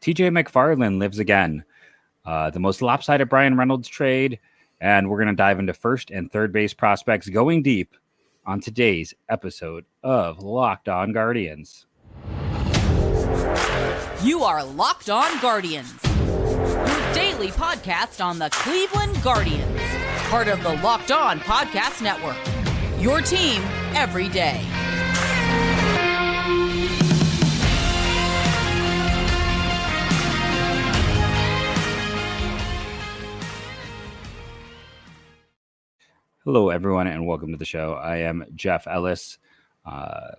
TJ McFarland lives again. The most lopsided Bryan Reynolds trade. And we're going to dive into first and third base prospects going deep on today's episode of Locked On Guardians. You are Locked On Guardians, your daily podcast on the Cleveland Guardians, part of the Locked On Podcast Network, your team every day. Hello, everyone, and welcome to the show. I am Jeff Ellis,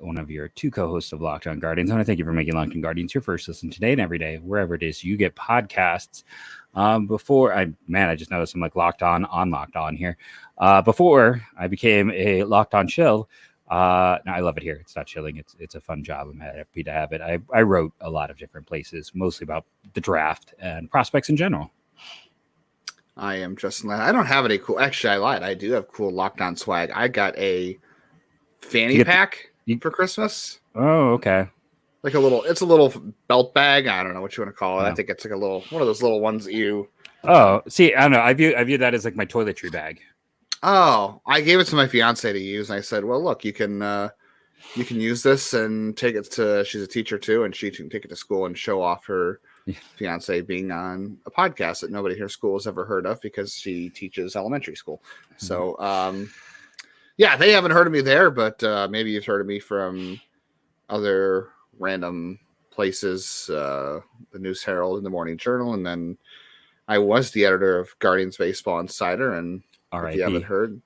one of your two co-hosts of Locked On Guardians. I want to thank you for making Locked On Guardians your first listen today and every day, wherever it is you get podcasts. I just noticed I'm like Locked On here. Before I became a Locked On chill, now I love it here. It's not chilling. It's a fun job. I'm happy to have it. I wrote a lot of different places, mostly about the draft and prospects in general. I am Justin. I don't have any cool. Actually, I lied. I do have cool Locked On swag. I got a fanny pack for Christmas. Oh, okay. Like it's a little belt bag. I don't know what you want to call it. I think it's like one of those little ones that you. Oh, see, I don't know. I view that as like my toiletry bag. Oh, I gave it to my fiance to use, and I said, "Well, look, you can use this and take it to." She's a teacher too, and she can take it to school and show off her fiance being on a podcast that nobody here at school has ever heard of because she teaches elementary school. Mm-hmm. So, yeah, they haven't heard of me there, but maybe you've heard of me from other random places, the News Herald and the Morning Journal. And then I was the editor of Guardians Baseball Insider. And if you haven't heard,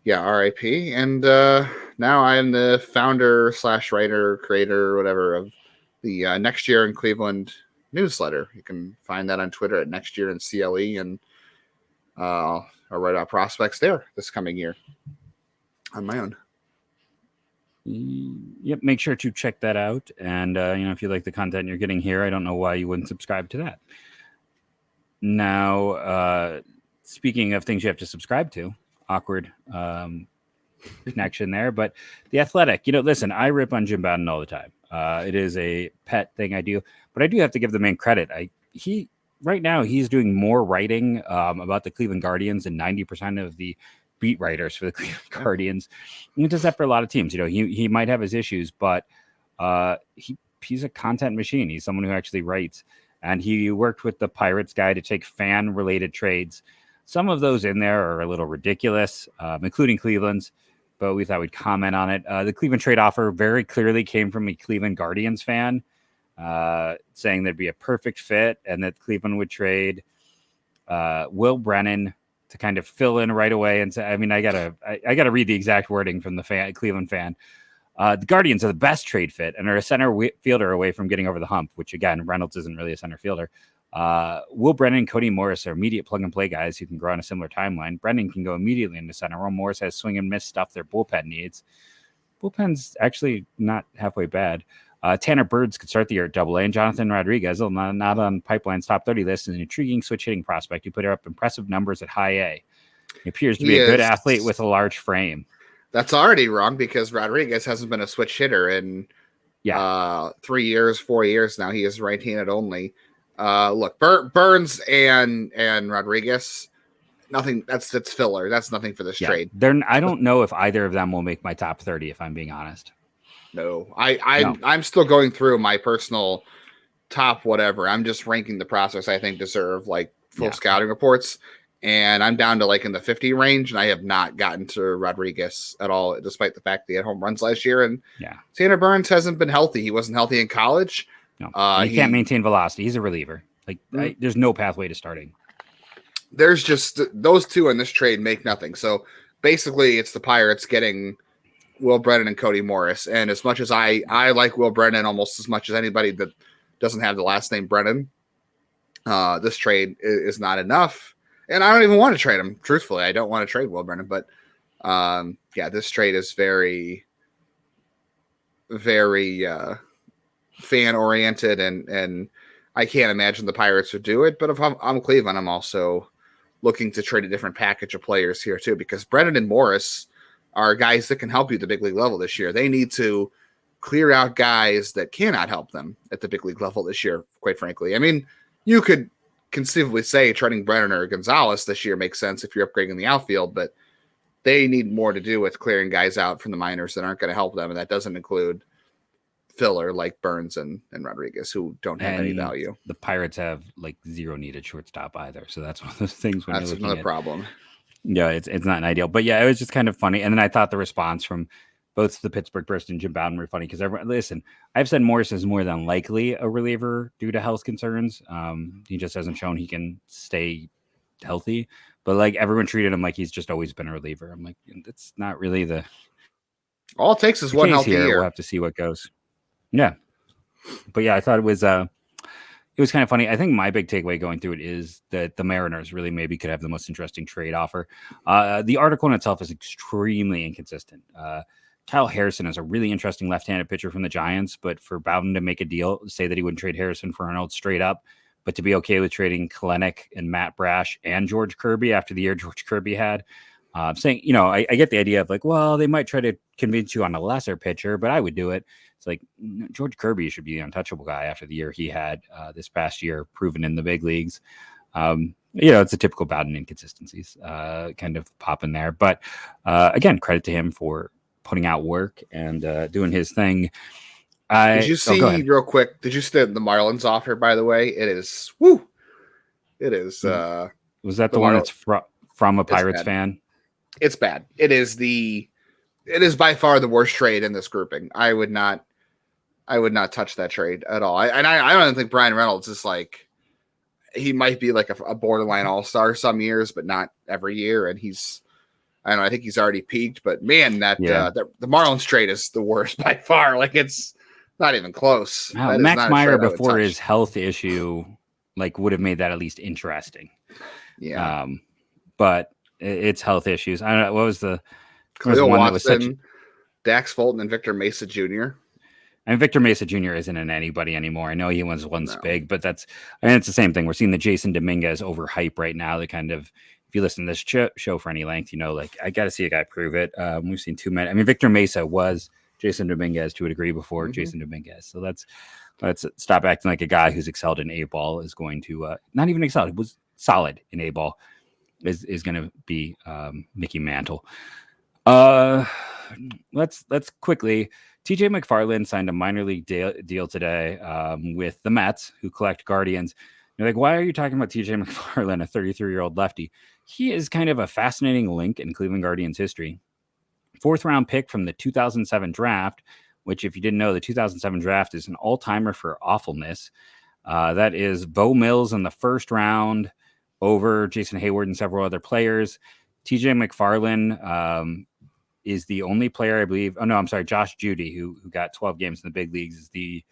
RIP. And now I'm the founder / writer, creator, whatever, of the Next Year in Cleveland newsletter. You can find that on Twitter at Next Year in CLE, and I'll write out prospects there this coming year on my own. Yep, make sure to check that out. And if you like the content you're getting here, I don't know why you wouldn't subscribe to that. Now, speaking of things you have to subscribe to, awkward connection there, but The Athletic. Listen, I rip on Jim Bowden all the time. It is a pet thing I do, but I do have to give the man credit. Right now he's doing more writing about the Cleveland Guardians than 90% of the beat writers for the Cleveland Guardians. He does that for a lot of teams. He might have his issues, but he's a content machine. He's someone who actually writes, and he worked with the Pirates guy to take fan related trades. Some of those in there are a little ridiculous, including Cleveland's, but we thought we'd comment on it. The Cleveland trade offer very clearly came from a Cleveland Guardians fan, saying there'd be a perfect fit and that Cleveland would trade Will Brennan to kind of fill in right away. And say, I gotta read the exact wording from the Cleveland fan. The Guardians are the best trade fit and are a center fielder away from getting over the hump, which again, Reynolds isn't really a center fielder. Will Brennan and Cody Morris are immediate plug and play guys who can grow on a similar timeline. Brennan can go immediately into center, while Morris has swing and miss stuff their bullpen needs. Bullpen's actually not halfway bad. Tanner Birds could start the year at Double A, and Jonathan Rodriguez, not on Pipeline's top 30 list, is an intriguing switch hitting prospect who put up impressive numbers at High A. He appears to be a good athlete with a large frame. That's already wrong because Rodriguez hasn't been a switch hitter in 3 years, 4 years now. He is right-handed only. Look, Burns and Rodriguez, nothing. That's filler. That's nothing for this trade. I don't know if either of them will make my top 30. If I'm being honest, no. I'm still going through my personal top whatever. I'm just ranking the prospects I think deserve like full scouting reports, and I'm down to like in the 50 range, and I have not gotten to Rodriguez at all, despite the fact that he had home runs last year. And Tanner Burns hasn't been healthy. He wasn't healthy in college. No, he can't maintain velocity. He's a reliever. There's no pathway to starting. There's just those two in this trade make nothing. So basically, it's the Pirates getting Will Brennan and Cody Morris. And as much as I like Will Brennan almost as much as anybody that doesn't have the last name Brennan, this trade is not enough. And I don't even want to trade him. Truthfully, I don't want to trade Will Brennan. But this trade is very, very fan oriented, and I can't imagine the Pirates would do it. But if I'm Cleveland, I'm also looking to trade a different package of players here too, because Brennan and Morris are guys that can help you at the big league level this year. They need to clear out guys that cannot help them at the big league level this year, quite frankly. I mean, you could conceivably say trading Brennan or Gonzalez this year makes sense if you're upgrading the outfield, but they need more to do with clearing guys out from the minors that aren't going to help them. And that doesn't include filler like Burns and Rodriguez, who don't have any value. The Pirates have like zero needed shortstop either. So that's one of those things. When that's another problem. Yeah, it's not an ideal. But yeah, it was just kind of funny. And then I thought the response from both the Pittsburgh person and Jim Bowden were funny because listen, I've said Morris is more than likely a reliever due to health concerns. He just hasn't shown he can stay healthy. But like everyone treated him like he's just always been a reliever. I'm like, that's not really the. All it takes is one healthy year. We'll have to see what goes. Yeah, but yeah, I thought it was kind of funny. I think my big takeaway going through it is that the Mariners really maybe could have the most interesting trade offer. The article in itself is extremely inconsistent. Kyle Harrison is a really interesting left-handed pitcher from the Giants, but for Bowden to make a deal, say that he wouldn't trade Harrison for Arnold straight up, but to be okay with trading Kalenic and Matt Brash and George Kirby after the year George Kirby had. Saying, I get the idea of like, well, they might try to convince you on a lesser pitcher, but I would do it. It's like George Kirby should be the untouchable guy after the year he had this past year, proven in the big leagues. It's a typical Bowden inconsistencies kind of pop in there. But again, credit to him for putting out work and doing his thing. Did you see real quick? Did you see the Marlins offer? By the way, it is. Woo! It is. Was that the one that's from a Pirates fan? It's bad. It is by far the worst trade in this grouping. I would not touch that trade at all. I don't think Bryan Reynolds is like, he might be like a borderline all-star some years, but not every year. And I think he's already peaked, but man, the Marlins trade is the worst by far. Like it's not even close. Wow, Max Meyer before his health issue, like would have made that at least interesting. Yeah. But it's health issues. I don't know. What was the Khalil Watson, Dax Fulton, and Victor Mesa Jr. And Victor Mesa Jr. isn't in anybody anymore. I know he was once big, but it's the same thing. We're seeing the Jason Dominguez overhype right now. The kind of, if you listen to this show for any length, like I got to see a guy prove it. We've seen too many. I mean, Victor Mesa was Jason Dominguez to a degree before Jason Dominguez. So let's stop acting like a guy who's excelled in A-ball is going to not even excelled. It was solid in A-ball is going to be Mickey Mantle. Let's quickly. TJ McFarland signed a minor league deal today with the Mets, who collect Guardians. You're like, why are you talking about TJ McFarland, a 33-year-old lefty? He is kind of a fascinating link in Cleveland Guardians history. 4th round pick from the 2007 draft, which, if you didn't know, the 2007 draft is an all-timer for awfulness. That is Bo Mills in the 1st round over Jason Hayward and several other players. TJ McFarland is the only player, I believe. Oh, no, I'm sorry. Josh Judy, who got 12 games in the big leagues, is the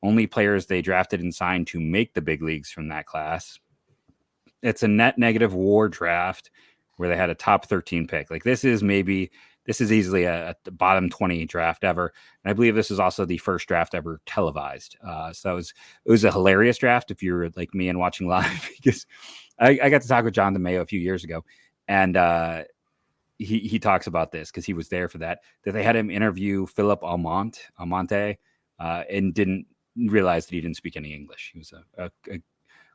only players they drafted and signed to make the big leagues from that class. It's a net negative WAR draft where they had a top 13 pick. Like this is easily a bottom 20 draft ever. And I believe this is also the first draft ever televised. So it was a hilarious draft if you're like me and watching live, because I got to talk with Jonathan Mayo a few years ago, and he talks about this because he was there for that they had him interview Philip Almonte and didn't realize that he didn't speak any English. He was a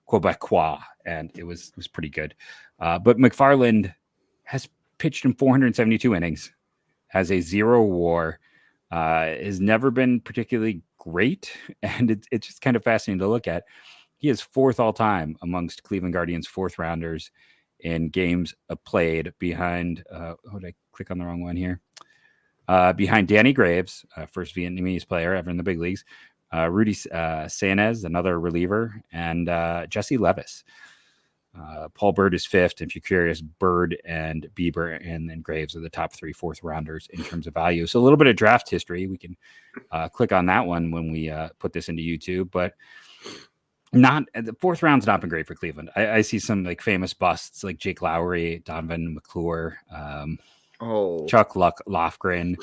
Quebecois, and it was pretty good. But McFarland has pitched in 472 innings, has a 0 WAR, has never been particularly great, and it's just kind of fascinating to look at. He is 4th all time amongst Cleveland Guardians 4th rounders in games played behind. Did I click on the wrong one here? Behind Danny Graves, first Vietnamese player ever in the big leagues. Rudy Sanez, another reliever, and Jesse Levis. Paul Bird is 5th. If you're curious, Bird and Bieber and then Graves are the top 3 4th rounders in terms of value. So a little bit of draft history. We can click on that one when we put this into YouTube, but not the 4th round's not been great for Cleveland. I see some like famous busts like Jake Lowry, Donovan McClure, Chuck Lofgren.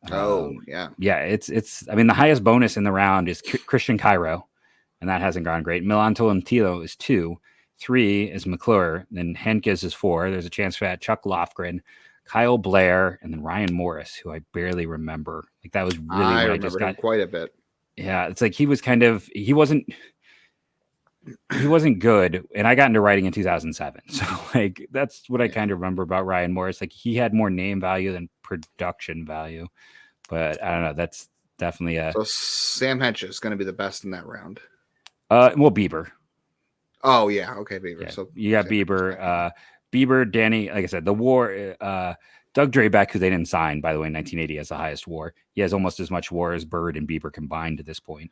Yeah. It's. I mean, the highest bonus in the round is Christian Cairo, and that hasn't gone great. Milan Tolentino is 2, 3 is McClure, then Henkes is 4. There's a chance for that. Chuck Lofgren, Kyle Blair, and then Ryan Morris, who I barely remember. Like that was really I when I remember just him got. quite a bit. Yeah, it's like he wasn't good, and I got into writing in 2007. So like that's what I kind of remember about Ryan Morris. Like he had more name value than production value, but I don't know. That's definitely a So Sam Hench is going to be the best in that round. well Bieber. Oh yeah, okay, Beaver. Yeah, So you got Bieber, Bieber, Danny. Like I said, the WAR. Doug Drabeck, who they didn't sign, by the way, in 1980 has the highest WAR. He has almost as much WAR as Bird and Bieber combined at this point.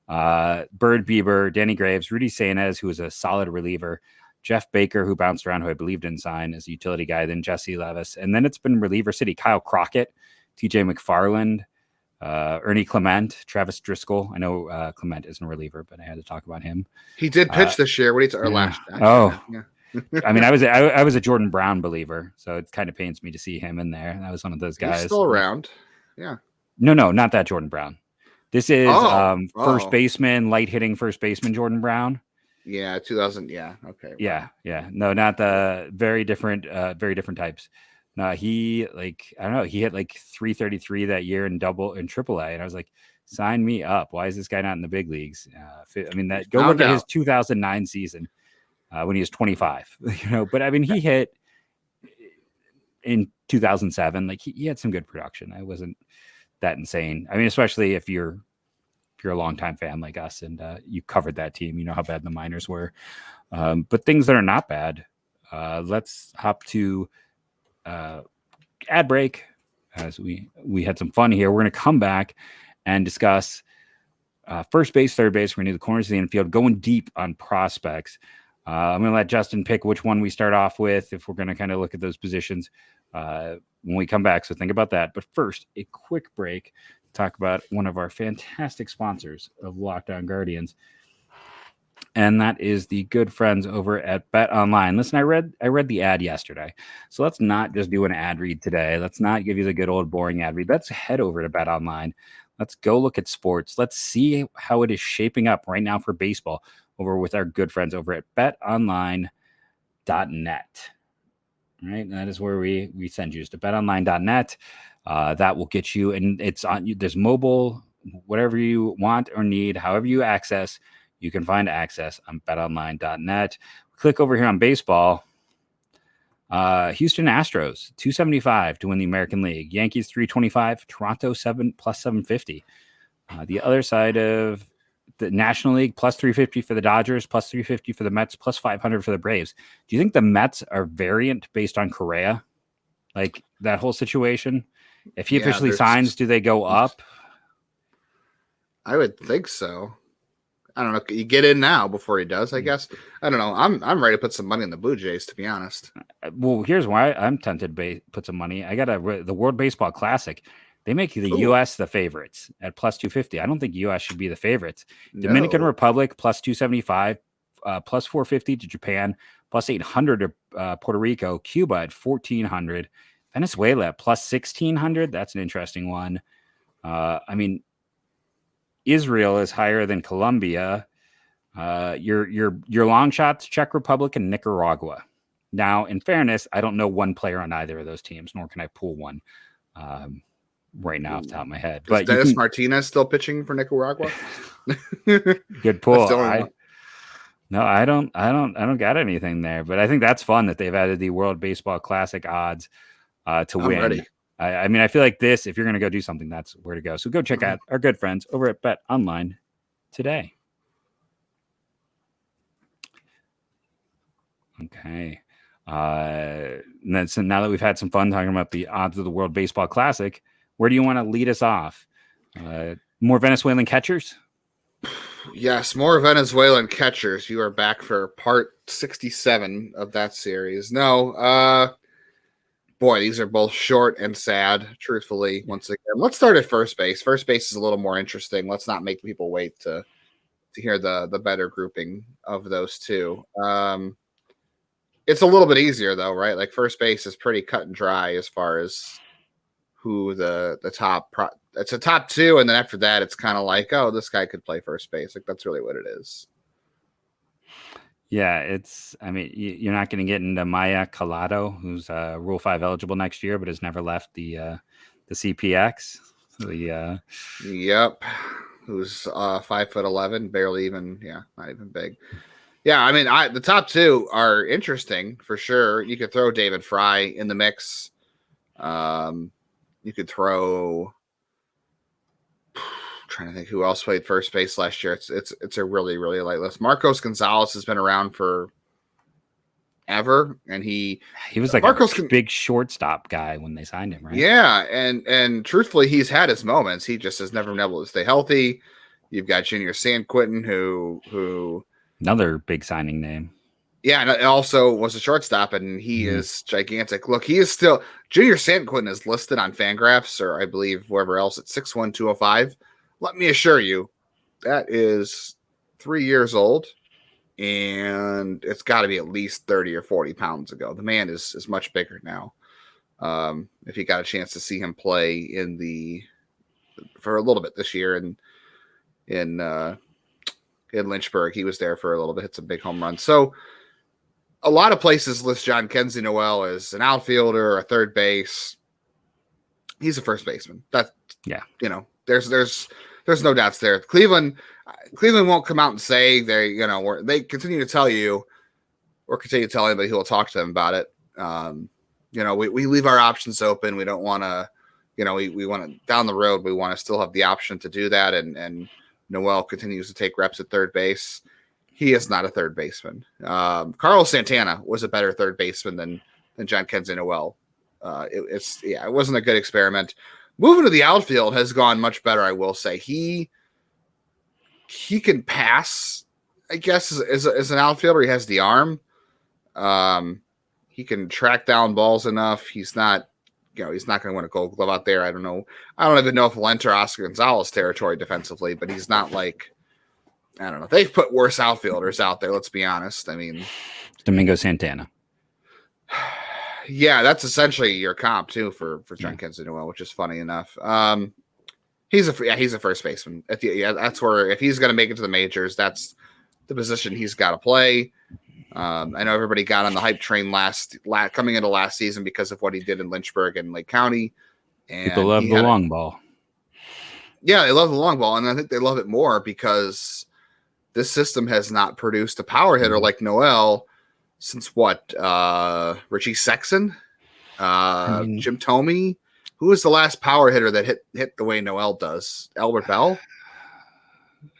Bird, Bieber, Danny Graves, Rudy Sanchez, who was a solid reliever, Jeff Baker, who bounced around, who I believe didn't sign as a utility guy, then Jesse Levis. And then it's been reliever city, Kyle Crockett, TJ McFarland, Ernie Clement, Travis Driscoll. I know Clement isn't a reliever, but I had to talk about him. he did pitch this year. What or last? Actually, yeah. I mean, I was a Jordan Brown believer, so it kind of pains me to see him in there. That was one of those guys. He's still around. Yeah. No, not that Jordan Brown. This is first Oh. baseman, light hitting first baseman Jordan Brown. Yeah, 2000. Yeah. Okay. Wow. Yeah. No, not the very different types. No, he I don't know. He hit like 333 that year in AAA, and I was like, sign me up. Why is this guy not in the big leagues? I mean, go look at his 2009 season when he was 25. But I mean, he hit in 2007. Like he had some good production. I wasn't that insane. I mean, especially if you're a longtime fan like us and you covered that team, you know how bad the minors were. But things that are not bad. Let's hop to ad break as we had some fun here. We're going to come back and discuss first base, third base. We're going to do the corners of the infield, going deep on prospects. I'm going to let Justin pick which one we start off with if we're going to kind of look at those positions when we come back. So think about that. But first, a quick break to talk about one of our fantastic sponsors of Locked On Guardians. And that is the good friends over at BetOnline. Listen, I read the ad yesterday. So let's not just do an ad read today. Let's not give you the good old boring ad read. Let's head over to BetOnline. Let's go look at sports. Let's see how it is shaping up right now for baseball over with our good friends over at betonline.net. Right? And that is where we send you to betonline.net. That will get you, and it's on. There's mobile, whatever you want or need, however you access. You can find access on betonline.net. Click over here on baseball. Houston Astros, 275 to win the American League. Yankees, 325. Toronto, plus 750. The other side of the National League, plus 350 for the Dodgers, plus 350 for the Mets, plus 500 for the Braves. Do you think the Mets are variant based on Correa? Like that whole situation? If he officially signs, do they go up? I would think so. I don't know. You get in now before he does, I guess. I don't know. I'm ready to put some money on the Blue Jays, to be honest. Well, here's why I'm tempted to put some money. I got the World Baseball Classic. They make the U.S. the favorites at plus 250. I don't think U.S. should be the favorites. Dominican Republic plus 275, plus 450 to Japan, plus 800 to Puerto Rico. Cuba at 1,400. Venezuela at plus 1,600. That's an interesting one. I mean, Israel is higher than Colombia. Your long shots, Czech Republic and Nicaragua. Now, in fairness, I don't know one player on either of those teams, nor can I pull one right now off the top of my head. But Dennis Martinez still pitching for Nicaragua? Good pull. I don't got anything there, but I think that's fun that they've added the World Baseball Classic odds to win. Ready. I mean, I feel like if you're going to go do something, that's where to go. So go check out our good friends over at BetOnline today. Okay. So now that we've had some fun talking about the odds of the World Baseball Classic, where do you want to lead us off? More Venezuelan catchers? Yes, more Venezuelan catchers. You are back for part 67 of that series. No, boy, these are both short and sad, truthfully. Once again, let's start at first base. First base is a little more interesting. Let's not make people wait to hear the better grouping of those two. It's a little bit easier, though, right? Like first base is pretty cut and dry as far as who the top it's a top two, and then after that, it's kind of like, oh, this guy could play first base. Like that's really what it is. Yeah, it's. I mean, you're not going to get into Maya Collado, who's Rule 5 eligible next year, but has never left the CPX. The Yep. Who's 5'11", barely even, not even big. Yeah, I mean, the top two are interesting for sure. You could throw David Fry in the mix. You could throw. Trying to think who else played first base last year. It's a really, really light list. Marcos Gonzalez has been around for ever, and he was like big shortstop guy when they signed him, right? Yeah, and truthfully, he's had his moments. He just has never been able to stay healthy. You've got Junior Sanquintin, who another big signing name. Yeah, and also was a shortstop, and he is gigantic. Look, he is still Junior Sanquintin is listed on Fangraphs, or I believe wherever else at 6'1", 205. Let me assure you, that is 3 years old, and it's got to be at least 30 or 40 pounds ago. The man is much bigger now. If you got a chance to see him play for a little bit this year in Lynchburg, he was there for a little bit, hit some big home runs. So a lot of places list Jhonkensy Noel as an outfielder or a third base. He's a first baseman. There's no doubts there. Cleveland won't come out and say they continue to tell you, or continue to tell anybody who will talk to them about it. We leave our options open. We don't want to, we want to down the road. We want to still have the option to do that. And Noel continues to take reps at third base. He is not a third baseman. Carlos Santana was a better third baseman than Jhonkensy Noel. It wasn't a good experiment. Moving to the outfield has gone much better, I will say. He can pass, I guess, as an outfielder. He has the arm. He can track down balls enough. He's not going to win a Gold Glove out there. I don't know. I don't even know if he'll enter Oscar Gonzalez territory defensively, but he's not like, I don't know. They've put worse outfielders out there. Let's be honest. I mean, Domingo Santana. Yeah, that's essentially your comp too for Jhonkensy Noel, which is funny enough. He's a first baseman. That's where, if he's going to make it to the majors, that's the position he's got to play. I know everybody got on the hype train coming into last season because of what he did in Lynchburg and Lake County. And people love the long ball. Yeah, they love the long ball, and I think they love it more because this system has not produced a power hitter like Noel since what? Richie Sexson, Jim Thome. Who was the last power hitter that hit the way Noel does? Albert Bell?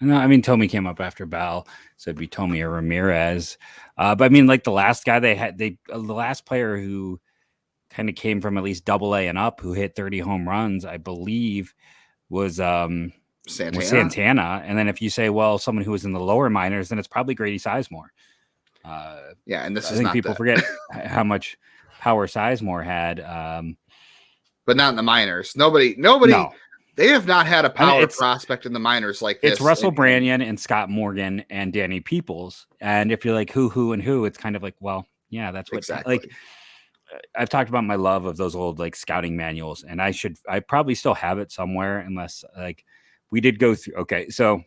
No, I mean, Thome came up after Bell, so it'd be Thome or Ramirez. But I mean, like the last guy the last player who kind of came from at least Double-A and up, who hit 30 home runs, I believe, was Santana. And then if you say, well, someone who was in the lower minors, then it's probably Grady Sizemore. And this I think people forget how much power Sizemore had, but not in the minors. Nobody. No. They have not had a power prospect in the minors like this. It's Russell Branyan and Scott Morgan and Danny Peoples. And if you're like who, it's kind of like, well, yeah, that's what exactly. Like I've talked about my love of those old like scouting manuals, and I probably still have it somewhere, unless like we did go through. Okay, so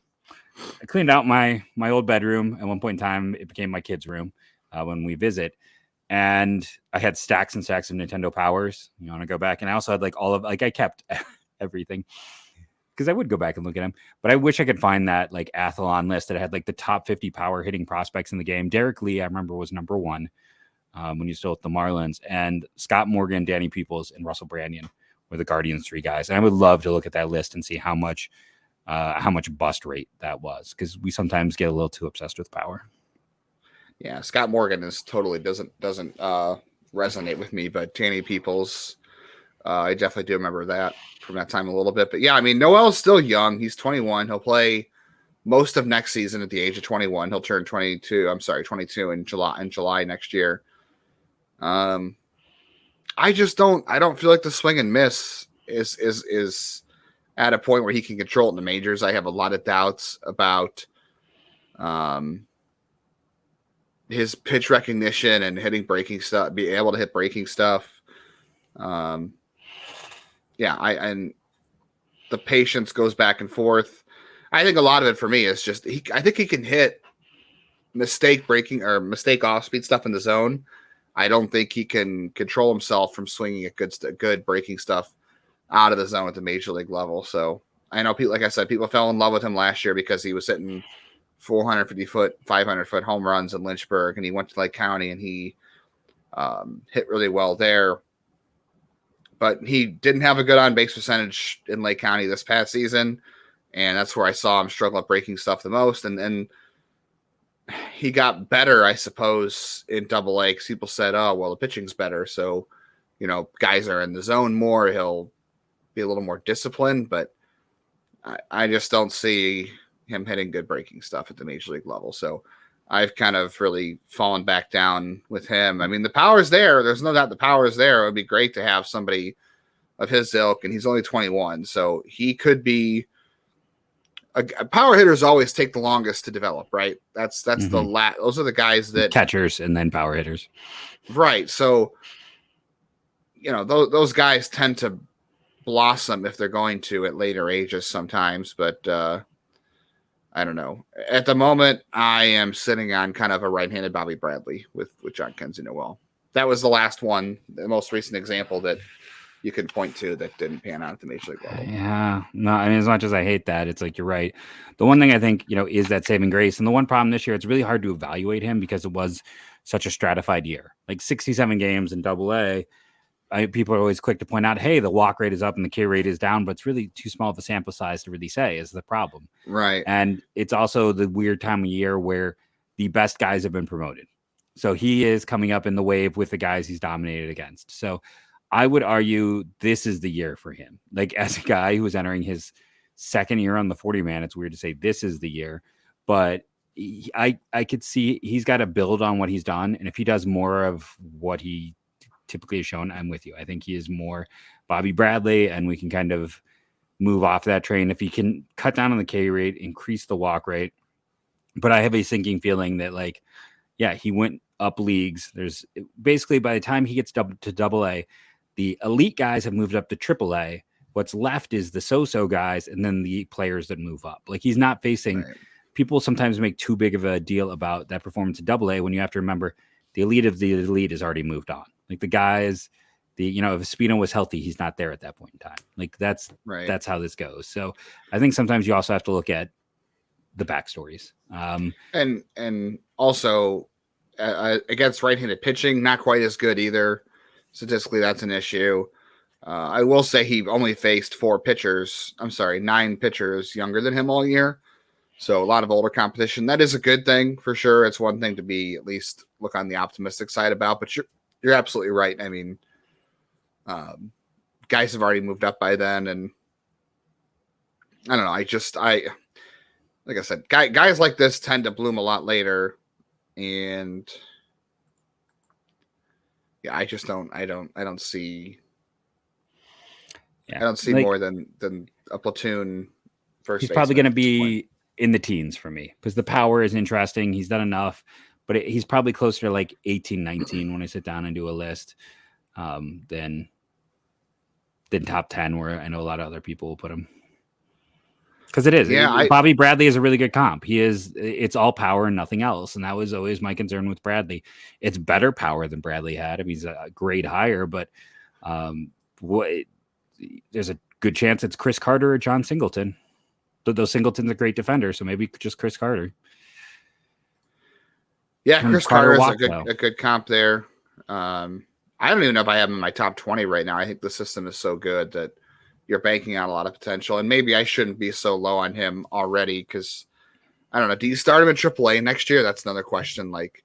I cleaned out my old bedroom at one point in time. It became my kids' room when we visit. And I had stacks and stacks of Nintendo Powers. You want to go back? And I also had like I kept everything because I would go back and look at them. But I wish I could find that like Athlon list that had like the top 50 power hitting prospects in the game. Derek Lee, I remember, was number one when you still at the Marlins. And Scott Morgan, Danny Peoples, and Russell Branyan were the Guardians' three guys. And I would love to look at that list and see how much bust rate that was, because we sometimes get a little too obsessed with power. Yeah, Scott Morgan doesn't resonate with me, but Danny Peoples, I definitely do remember that from that time a little bit. But yeah, I mean, Noel's still young. He's 21. He'll play most of next season at the age of 21. He'll turn 22 in July next year. I don't feel like the swing and miss is at a point where he can control it in the majors. I have a lot of doubts about his pitch recognition and hitting breaking stuff, be able to hit breaking stuff. And the patience goes back and forth. I think a lot of it for me is just I think he can hit mistake off speed stuff in the zone, I don't think he can control himself from swinging at good breaking stuff out of the zone at the major league level. So I know people, like I said, people fell in love with him last year because he was hitting 450 foot, 500 foot home runs in Lynchburg, and he went to Lake County and he hit really well there. But he didn't have a good on base percentage in Lake County this past season, and that's where I saw him struggle at breaking stuff the most. And he got better, I suppose, in Double A because people said, "Oh, well, the pitching's better, so guys are in the zone more. He'll be a little more disciplined." But I just don't see him hitting good breaking stuff at the major league level. So I've kind of really fallen back down with him. I mean, the power's there. There's no doubt the power is there. It would be great to have somebody of his ilk, and he's only 21, so he could be a power. Hitters always take the longest to develop, right? That's those are the guys that catchers and then power hitters, right? So those guys tend to blossom if they're going to at later ages sometimes, but I don't know. At the moment, I am sitting on kind of a right-handed Bobby Bradley with Jhonkensy Noel. That was the last one, the most recent example that you can point to that didn't pan out at the major league level. Yeah, no, I mean, as much as I hate that, it's like you're right. The one thing I think is that saving grace, and the one problem this year, it's really hard to evaluate him because it was such a stratified year, like 67 games in Double A. People are always quick to point out, hey, the walk rate is up and the K rate is down, but it's really too small of a sample size to really say is the problem. Right. And it's also the weird time of year where the best guys have been promoted. So he is coming up in the wave with the guys he's dominated against. So I would argue this is the year for him. Like, as a guy who is entering his second year on the 40-man, it's weird to say this is the year, but I could see he's got to build on what he's done. And if he does more of what he typically has shown, I'm with you. I think he is more Bobby Bradley, and we can kind of move off that train. If he can cut down on the K rate, increase the walk rate. But I have a sinking feeling that, like, yeah, he went up leagues. There's basically, by the time he gets to Double A, the elite guys have moved up to Triple A. What's left is the so-so guys and then the players that move up. Like, he's not facing people sometimes make too big of a deal about that performance in Double A when you have to remember the elite of the elite has already moved on. Like, the guys, if Espino was healthy, he's not there at that point in time. Like, that's how this goes. So I think sometimes you also have to look at the backstories. And also against right-handed pitching, not quite as good either. Statistically, that's an issue. I will say he only faced 9 pitchers younger than him all year. So a lot of older competition. That is a good thing for sure. It's one thing to be at least look on the optimistic side about, but you're absolutely right. I mean, guys have already moved up by then, and I don't know. Like I said, guys like this tend to bloom a lot later, and yeah, I don't see. Yeah. I don't see more than a platoon first. He's probably going to be in the teens for me because the power is interesting. He's done enough, but he's probably closer to like 18, 19 when I sit down and do a list than top 10, where I know a lot of other people will put him. Because it is. Yeah, Bobby Bradley is a really good comp. It's all power and nothing else. And that was always my concern with Bradley. It's better power than Bradley had. I mean, he's a grade higher, but there's a good chance it's Chris Carter or John Singleton. Though Singleton's a great defender, so maybe just Chris Carter. Yeah, Chris Carter is a good comp there. I don't even know if I have him in my top 20 right now. I think the system is so good that you're banking on a lot of potential. And maybe I shouldn't be so low on him already because, I don't know, do you start him in AAA next year? That's another question. Like,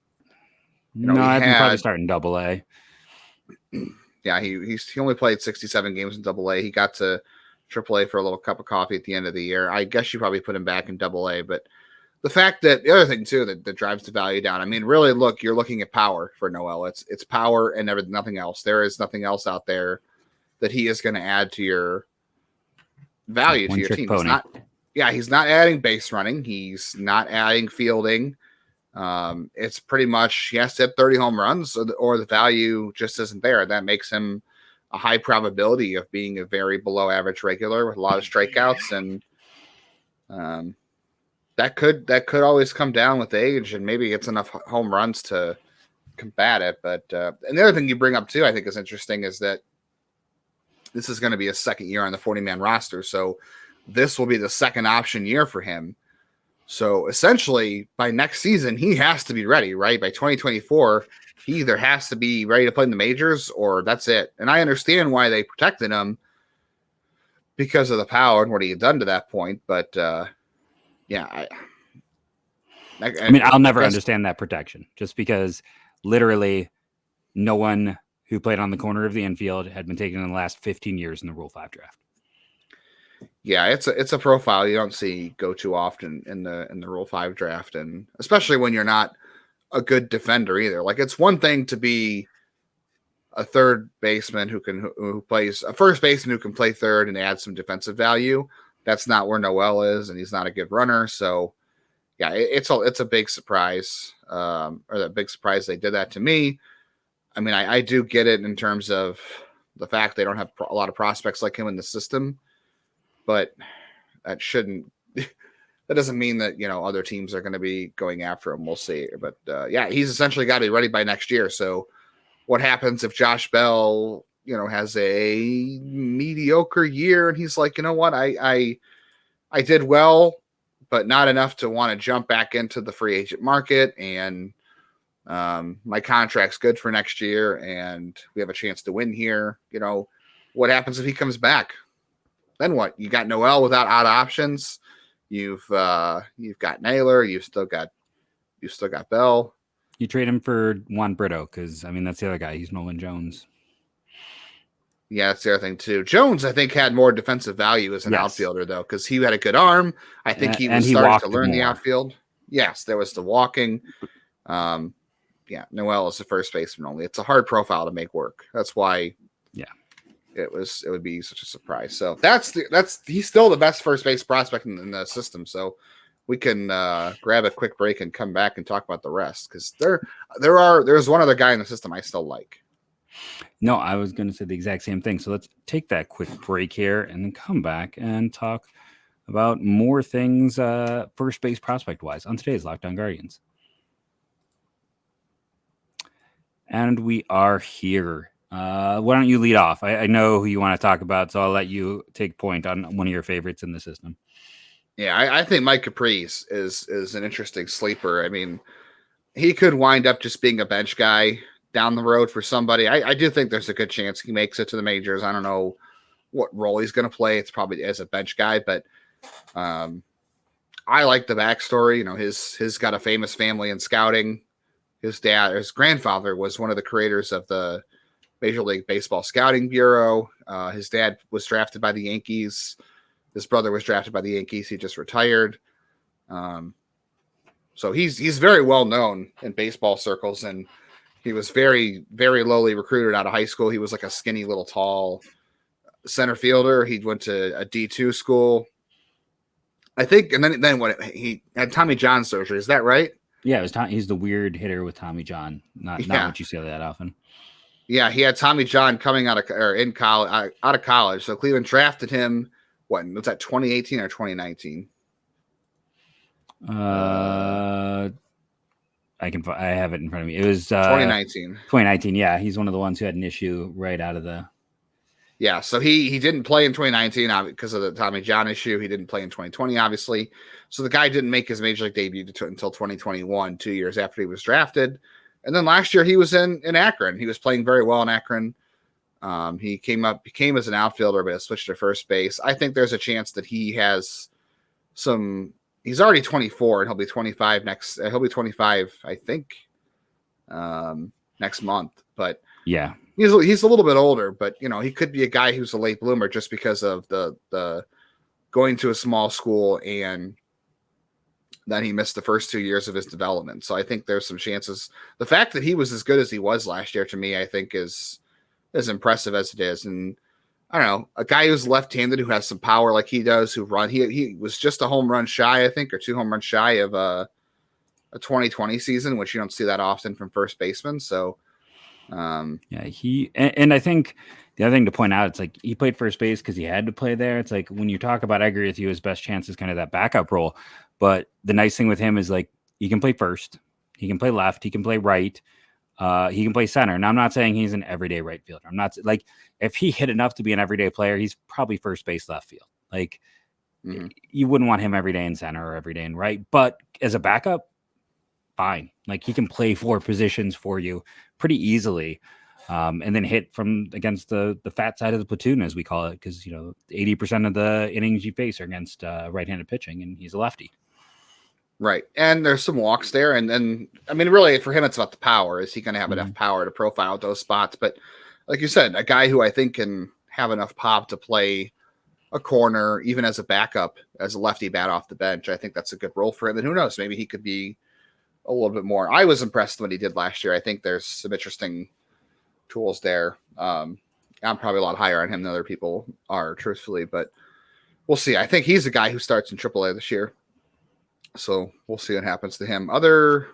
I'd probably start in AA. Yeah, he only played 67 games in AA. He got to AAA for a little cup of coffee at the end of the year. I guess you probably put him back in AA, but the fact that the other thing too that drives the value down. I mean, really, you're looking at power for Noel. It's power and nothing else. There is nothing else out there that he is going to add to your value to your team. He's not adding base running. He's not adding fielding. It's pretty much he has to hit 30 home runs or the value just isn't there. That makes him a high probability of being a very below average regular with a lot of strikeouts. And that could always come down with age, and maybe it's enough home runs to combat it. But and the other thing you bring up too, I think is interesting, is that this is going to be a second year on the 40-man roster, so this will be the second option year for him. So essentially, by next season, he has to be ready, right? By 2024, he either has to be ready to play in the majors, or that's it. And I understand why they protected him because of the power and what he had done to that point. But yeah, I mean, I'll never understand that protection, just because literally no one who played on the corner of the infield had been taken in the last 15 years in the Rule 5 draft. Yeah, it's a profile you don't see go too often in the Rule 5 draft, and especially when you're not a good defender either. Like, it's one thing to be a third baseman who plays a first baseman who can play third and add some defensive value. That's not where Noel is, and he's not a good runner. So yeah, it's a big surprise, or that big surprise they did that to me. I mean, I do get it in terms of the fact they don't have a lot of prospects like him in the system. But that doesn't mean that, other teams are going to be going after him. We'll see. But yeah, he's essentially got to be ready by next year. So what happens if Josh Bell, has a mediocre year and he's like, you know what, I did well, but not enough to want to jump back into the free agent market, and my contract's good for next year and we have a chance to win here. What happens if he comes back? Then what? You got Noel without odd options. You've got Naylor. You've still got Bell. You trade him for Juan Brito, because I mean that's the other guy. He's Nolan Jones. Yeah, that's the other thing too. Jones, I think, had more defensive value as an outfielder though, because he had a good arm. I think he was starting to learn the outfield. Yes, there was the walking. Yeah, Noel is the first baseman only. It's a hard profile to make work. That's why. Yeah. It would be such a surprise. So he's still the best first base prospect in the system. So we can grab a quick break and come back and talk about the rest, because there's one other guy in the system I still like. No, I was going to say the exact same thing. So let's take that quick break here and then come back and talk about more things first base prospect wise on today's Locked On Guardians. And we are here. Why don't you lead off? I know who you want to talk about, so I'll let you take point on one of your favorites in the system. Yeah, I think Micah Pries is an interesting sleeper. I mean, he could wind up just being a bench guy down the road for somebody. I do think there's a good chance he makes it to the majors. I don't know what role he's going to play. It's probably as a bench guy, but I like the backstory. His got a famous family in scouting. His grandfather was one of the creators of the Major League Baseball Scouting Bureau. His dad was drafted by the Yankees. His brother was drafted by the Yankees. He just retired. So he's very well known in baseball circles, and he was very, very lowly recruited out of high school. He was like a skinny little tall center fielder. He went to a D2 school, I think, and then what? He had Tommy John surgery. Is that right? Yeah, it was he's the weird hitter with Tommy John. Not what you see that often. Yeah, he had Tommy John coming out of college. So Cleveland drafted him. What was that? 2018 or 2019? I have it in front of me. It was 2019. 2019. Yeah, he's one of the ones who had an issue right out of the. Yeah, so he didn't play in 2019 because of the Tommy John issue. He didn't play in 2020, obviously. So the guy didn't make his major league debut until 2021, 2 years after he was drafted. And then last year he was in Akron. He was playing very well in Akron. He became as an outfielder, but switched to first base. I think there's a chance that he has some. He's already 24, and he'll be 25 next. He'll be 25, I think, next month. But yeah, he's a little bit older. But he could be a guy who's a late bloomer just because of the going to a small school, and then he missed the first 2 years of his development. So I think there's some chances. The fact that he was as good as he was last year, to me, I think is as impressive as it is. And I don't know, a guy who's left-handed, who has some power like he does, he was just a home run shy, I think, or 2 home runs shy of a 2020 season, which you don't see that often from first baseman. So yeah, and I think the other thing to point out, it's like he played first base because he had to play there. It's like when you talk about, I agree with you, his best chance is kind of that backup role. But the nice thing with him is like he can play first, he can play left, he can play right, he can play center. Now I'm not saying he's an everyday right fielder. I'm not like if he hit enough to be an everyday player, he's probably first base, left field. Like you wouldn't want him every day in center or every day in right. But as a backup, fine. Like he can play 4 positions for you pretty easily. And then hit from against the fat side of the platoon, as we call it, because 80% of the innings you face are against right-handed pitching, and he's a lefty. Right, and there's some walks there, and then I mean, really for him, it's about the power. Is he going to have enough power to profile at those spots? But like you said, a guy who I think can have enough pop to play a corner, even as a backup, as a lefty bat off the bench. I think that's a good role for him. And who knows, maybe he could be a little bit more. I was impressed with what he did last year. I think there's some interesting tools there. I'm probably a lot higher on him than other people are, truthfully, but we'll see. I think he's a guy who starts in AAA this year, so we'll see what happens to him. I'm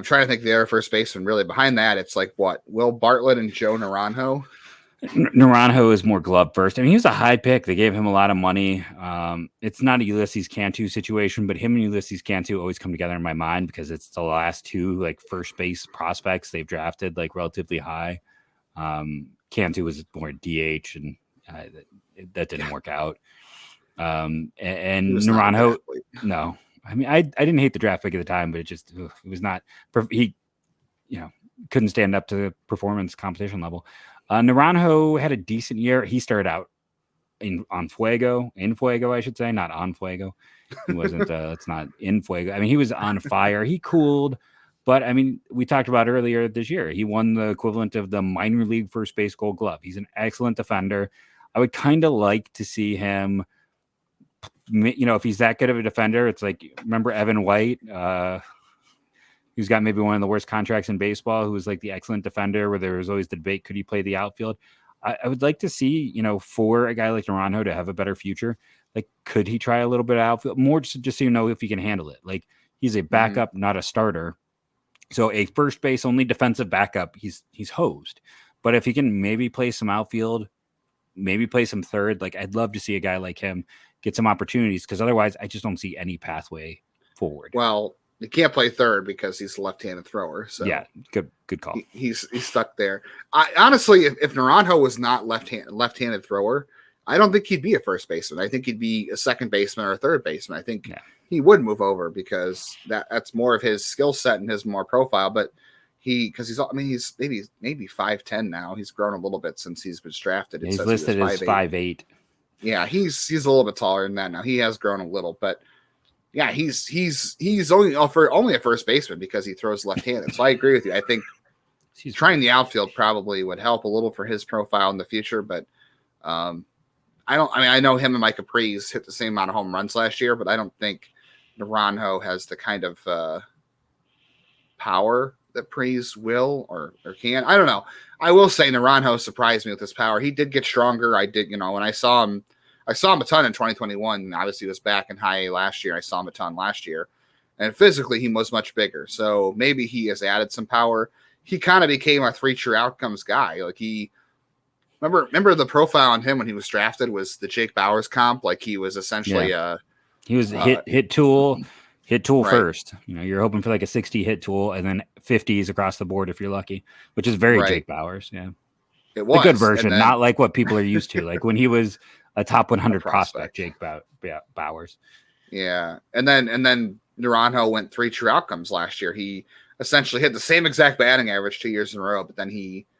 trying to think of the other first baseman. Really, behind that, it's like what Will Bartlett and Joe Naranjo. Naranjo is more glove first. I mean, he was a high pick. They gave him a lot of money. It's not a Ulysses Cantu situation, but him and Ulysses Cantu always come together in my mind because it's the last 2 like first base prospects they've drafted like relatively high. Cantu was more DH, and that didn't work out. And Naranjo, no. I mean, I didn't hate the draft pick at the time, but it was not. He, couldn't stand up to the performance competition level. Naranjo had a decent year. He started out in Fuego, I should say, not on Fuego. He wasn't. It's not in Fuego. I mean, he was on fire. He cooled, but I mean, we talked about earlier this year. He won the equivalent of the minor league first base Gold Glove. He's an excellent defender. I would kind of like to see him. If he's that good of a defender, it's like remember Evan White. Who's got maybe one of the worst contracts in baseball, who was like the excellent defender where there was always the debate, could he play the outfield? I would like to see, for a guy like Naranjo to have a better future, like, could he try a little bit of outfield? More just so you know if he can handle it. Like, he's a backup, not a starter. So a first base only defensive backup, he's hosed. But if he can maybe play some outfield, maybe play some third, like I'd love to see a guy like him get some opportunities, because otherwise I just don't see any pathway forward. Well, he can't play third because he's a left-handed thrower. So yeah, good call. He's stuck there. Honestly, if Naranjo was not left-handed thrower, I don't think he'd be a first baseman. I think he'd be a second baseman or a third baseman. I think he would move over because that's more of his skill set and his more profile. But he's maybe 5'10" now. He's grown a little bit since he's been drafted. He's listed as 5'8". Yeah, he's a little bit taller than that now. He has grown a little, but. Yeah, he's only a first baseman because he throws left-handed. So I agree with you. I think he's trying the outfield probably would help a little for his profile in the future. But I know him and Micah Pries hit the same amount of home runs last year, but I don't think Naranjo has the kind of power that Pries will or can. I don't know. I will say Naranjo surprised me with his power. He did get stronger. I did, when I saw him a ton in 2021. And obviously, he was back in high A last year. I saw him a ton last year. And physically, he was much bigger. So maybe he has added some power. He kind of became a 3 true outcomes guy. Like remember the profile on him when he was drafted was the Jake Bauers comp. Like he was essentially he was hit tool right. First. You're hoping for like a 60 hit tool and then 50s across the board if you're lucky, which is very right. Jake Bauers. Yeah, it was a good version, not like what people are used to. Like when he was a top 100 prospect, Jake Bauers. Yeah. And then Naranjo went 3 true outcomes last year. He essentially hit the same exact batting average 2 years in a row, but then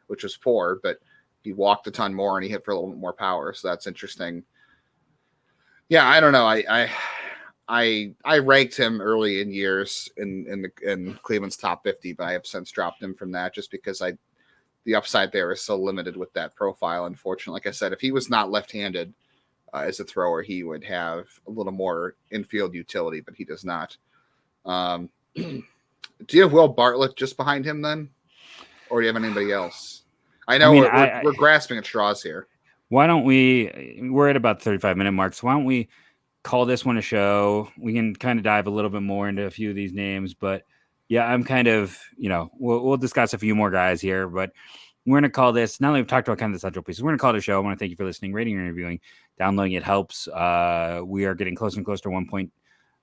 which was poor, but he walked a ton more and he hit for a little bit more power. So that's interesting. Yeah. I don't know. I ranked him early in years in Cleveland's top 50, but I have since dropped him from that just because the upside there is so limited with that profile. Unfortunately, like I said, if he was not left-handed, as a thrower, he would have a little more infield utility, but he does not. Do you have Will Bartlett just behind him then? Or do you have anybody else? I know we're grasping at straws here. Why don't we're at about 35-minute mark, so why don't we call this one a show? We can kind of dive a little bit more into a few of these names, but yeah, I'm kind of, we'll discuss a few more guys here, but we're going to call this, not only we've talked about kind of the central pieces, we're going to call it a show. I want to thank you for listening, rating, and reviewing. Downloading it helps. We are getting closer and closer to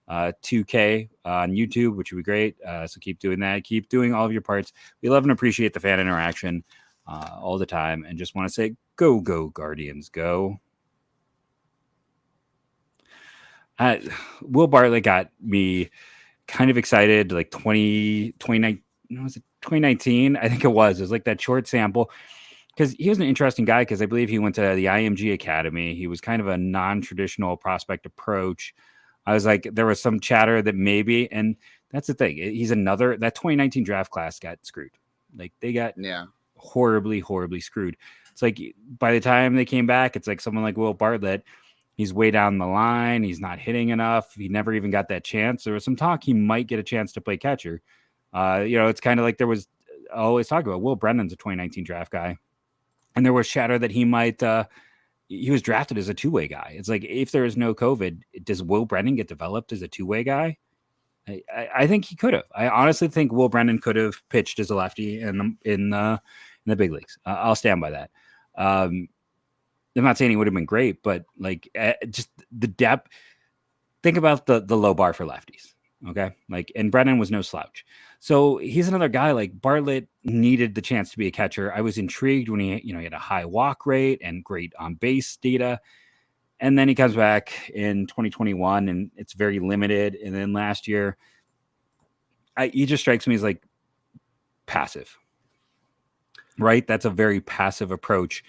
2K on YouTube, which would be great. So keep doing that. Keep doing all of your parts. We love and appreciate the fan interaction all the time. And just want to say, go, Guardians, go. Will Bartlett got me kind of excited, like 2019? I think it was. It was like that short sample. Because he was an interesting guy, because I believe he went to the IMG Academy. He was kind of a non-traditional prospect approach. I was like, there was some chatter that maybe, and that's the thing. He's another, that 2019 draft class got screwed. Like they got horribly, horribly screwed. It's like by the time they came back, it's like someone like Will Bartlett, he's way down the line. He's not hitting enough. He never even got that chance. There was some talk he might get a chance to play catcher. It's kind of like there was always talk about Will Brennan's a 2019 draft guy. And there was chatter that he might, he was drafted as a two-way guy. It's like, if there is no COVID, does Will Brennan get developed as a two-way guy? I think he could have. I honestly think Will Brennan could have pitched as a lefty in the big leagues. I'll stand by that. I'm not saying he would have been great, but like just the depth. Think about the low bar for lefties. Okay. Like, and Brennan was no slouch. So he's another guy. Like Bartlett needed the chance to be a catcher. I was intrigued when he had a high walk rate and great on base data. And then he comes back in 2021 and it's very limited. And then last year, he just strikes me as like passive, right? That's a very passive approach,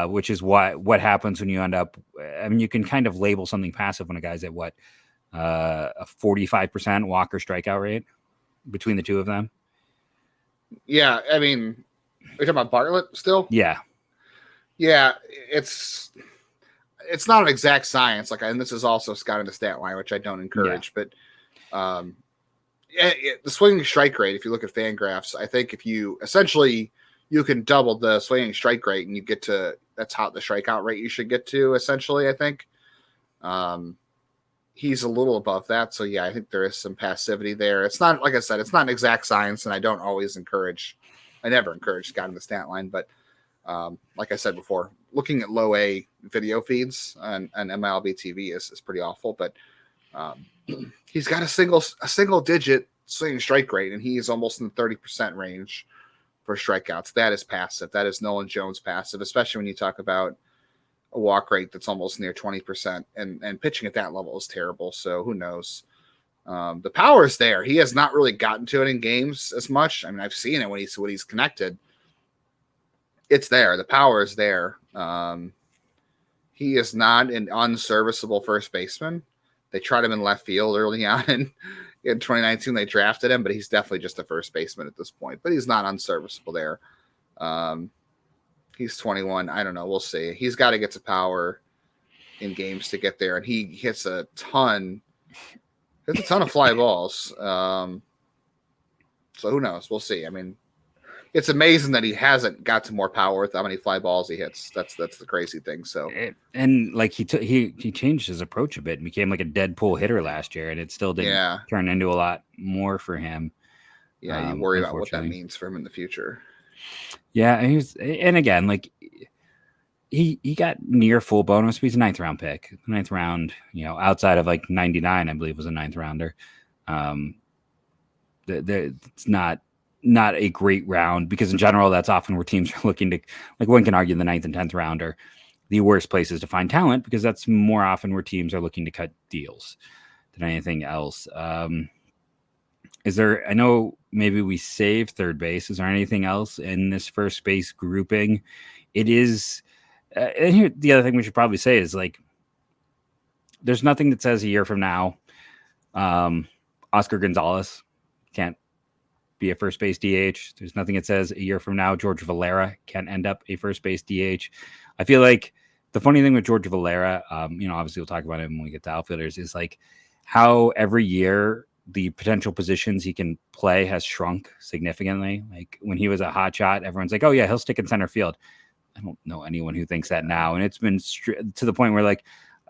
which is what happens when you end up, I mean, you can kind of label something passive when a guy's at a 45% walk or strikeout rate between the two of them. Yeah. I mean, are you talking about Bartlett still? Yeah. Yeah. It's not an exact science. And this is also Scott in the stat line, which I don't encourage, but the swinging strike rate, if you look at Fangraphs, I think if you can double the swinging strike rate and you get to, that's how the strikeout rate you should get to, essentially, I think. He's a little above that. So yeah, I think there is some passivity there. It's not, like I said, it's not an exact science, and I never encourage Scott in the stat line, but like I said before, looking at low A video feeds on MLB TV is pretty awful, but he's got a single digit swinging strike rate, and he is almost in the 30% range for strikeouts. That is passive. That is Nolan Jones passive, especially when you talk about a walk rate that's almost near 20%, and pitching at that level is terrible. So who knows? The power is there. He has not really gotten to it in games as much. I mean, I've seen it when he's connected. It's there. The power is there. He is not an unserviceable first baseman. They tried him in left field early on in 2019. They drafted him, but he's definitely just a first baseman at this point. But he's not unserviceable there. He's 21. I don't know. We'll see. He's got to get to power in games to get there, and he hits a ton of fly balls. So who knows? We'll see. I mean, it's amazing that he hasn't got to more power with how many fly balls he hits. That's the crazy thing. So, and like he changed his approach a bit and became like a dead pull hitter last year, and it still didn't turn into a lot more for him. Yeah, you worry about what that means for him in the future. Yeah, and again, like he got near full bonus. He's a 9th round pick. 9th round, outside of like 99, I believe was a 9th rounder. It's not a great round, because in general, that's often where teams are looking to, like, one can argue the 9th and 10th round are the worst places to find talent, because that's more often where teams are looking to cut deals than anything else. I know maybe we save third base. Is there anything else in this first base grouping? It is, and here, the other thing we should probably say is, like, there's nothing that says a year from now, Oscar Gonzalez can't be a first base DH. There's nothing that says a year from now George Valera can end up a first base DH. I feel like the funny thing with George Valera, obviously we'll talk about it when we get to outfielders, is like how every year the potential positions he can play has shrunk significantly. Like when he was a hot shot, everyone's like, oh yeah, he'll stick in center field. I don't know anyone who thinks that now. And it's been to the point where, like,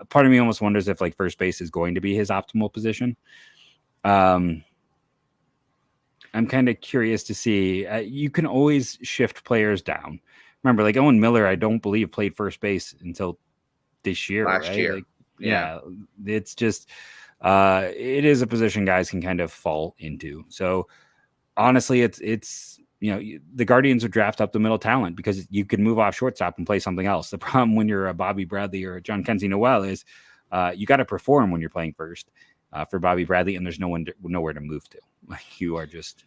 part of me almost wonders if, like, first base is going to be his optimal position. I'm kind of curious to see. You can always shift players down. Remember, like, Owen Miller, I don't believe played first base until this year. Last year. Like, yeah. It's just it is a position guys can kind of fall into. So honestly, it's the Guardians would draft up the middle talent because you can move off shortstop and play something else. The problem when you're a Bobby Bradley or a Jhonkensy Noel is you got to perform when you're playing first for Bobby Bradley, and there's nowhere to move to. Like you are just.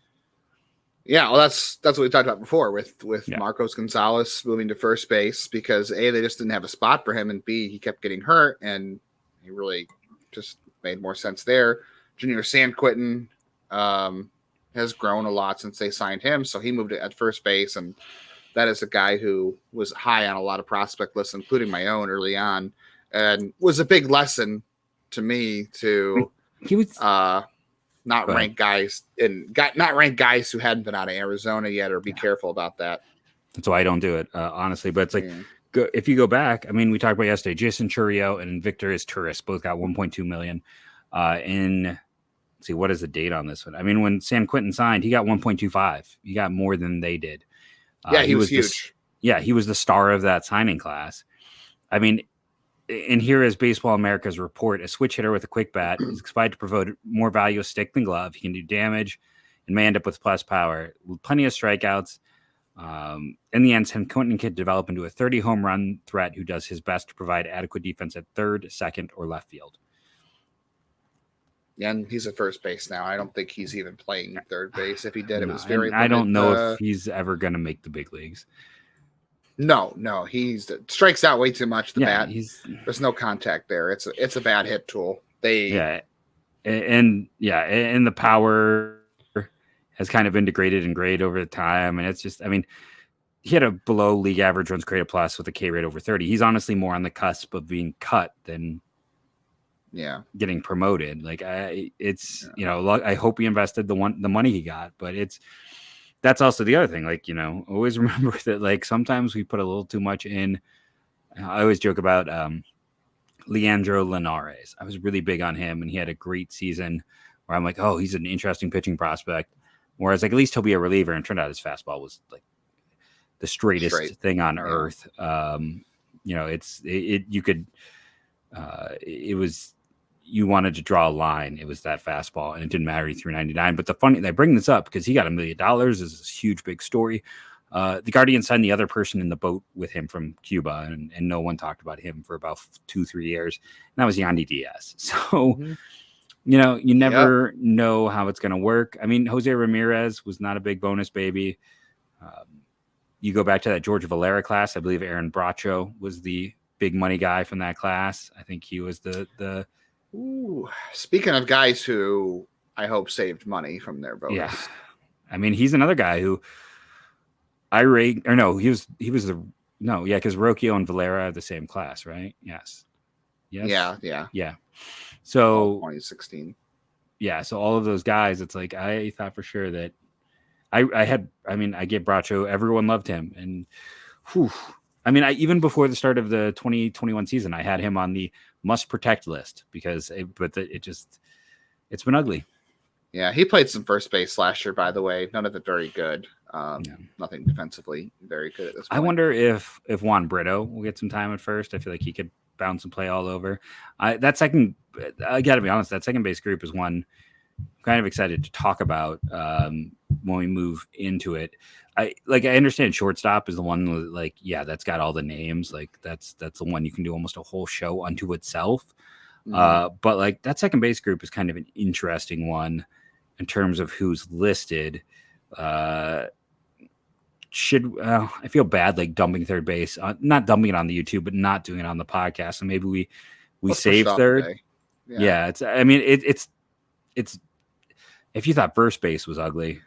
Yeah, well, that's what we talked about before with Marcos Gonzalez moving to first base because A, they just didn't have a spot for him, and B, he kept getting hurt, and he really just made more sense there. Junior Sanquintin has grown a lot since they signed him, so he moved at first base, and that is a guy who was high on a lot of prospect lists, including my own early on, and was a big lesson to me to not rank guys who hadn't been out of Arizona yet, or be careful about that. That's why I don't do it, honestly. But it's like, if you go back, I mean, we talked about yesterday, Jason Churio and Victor Turris both got 1.2 million. Let's see, what is the date on this one? I mean, when Sanquintin signed, he got 1.25. He got more than they did. He was huge. He was the star of that signing class. I mean, and here is Baseball America's report: a switch hitter with a quick bat is expected to provide more value of stick than glove. He can do damage and may end up with plus power. With plenty of strikeouts. In the end, Sanquintin could develop into a 30 home run threat who does his best to provide adequate defense at third, second, or left field. Yeah, and he's at first base now. I don't think he's even playing third base. If he did, it was very. I don't know if he's ever going to make the big leagues. No, he strikes out way too much. The bat, there's no contact there. It's a bad hit tool. And the power has kind of been degraded in grade over time, and it's just, I mean, he had a below league average runs created plus with a K rate over 30. He's honestly more on the cusp of being cut than getting promoted. Like I hope he invested the money he got, but that's also the other thing. Like, always remember that, like, sometimes we put a little too much in. I always joke about Leandro Linares. I was really big on him, and he had a great season where I'm like, oh, he's an interesting pitching prospect. Whereas, like, at least he'll be a reliever, and it turned out his fastball was like the straightest thing on earth. You wanted to draw a line. It was that fastball, and it didn't matter. He threw 99. But I bring this up because he got $1 million. This is a huge, big story. The Guardians signed the other person in the boat with him from Cuba, and no one talked about him for about 2-3 years. And that was Yandy Diaz. So, you never know how it's going to work. I mean, Jose Ramirez was not a big bonus baby. You go back to that George Valera class. I believe Aaron Bracho was the big money guy from that class. I think he was the Ooh, speaking of guys who I hope saved money from their bonus. Yeah. I mean, he's another guy who because Rocchio and Valera are the same class, right? Yes. Yeah. So 2016. Yeah. So all of those guys, it's like, I thought for sure that I gave Bracho, everyone loved him. And even before the start of the 2021 season, I had him on the must protect list because it's been ugly. Yeah, he played some first base last year, by the way. None of it very good. Nothing defensively very good at this point. I wonder if Juan Brito will get some time at first. I feel like he could bounce and play all over. I got to be honest, that second base group is one I'm kind of excited to talk about when we move into it. I understand shortstop is the one that's got all the names. Like that's the one you can do almost a whole show unto itself. But like that second base group is kind of an interesting one in terms of who's listed. I feel bad like dumping third base, not dumping it on the YouTube, but not doing it on the podcast. So maybe we save third. Yeah. It's if you thought first base was ugly,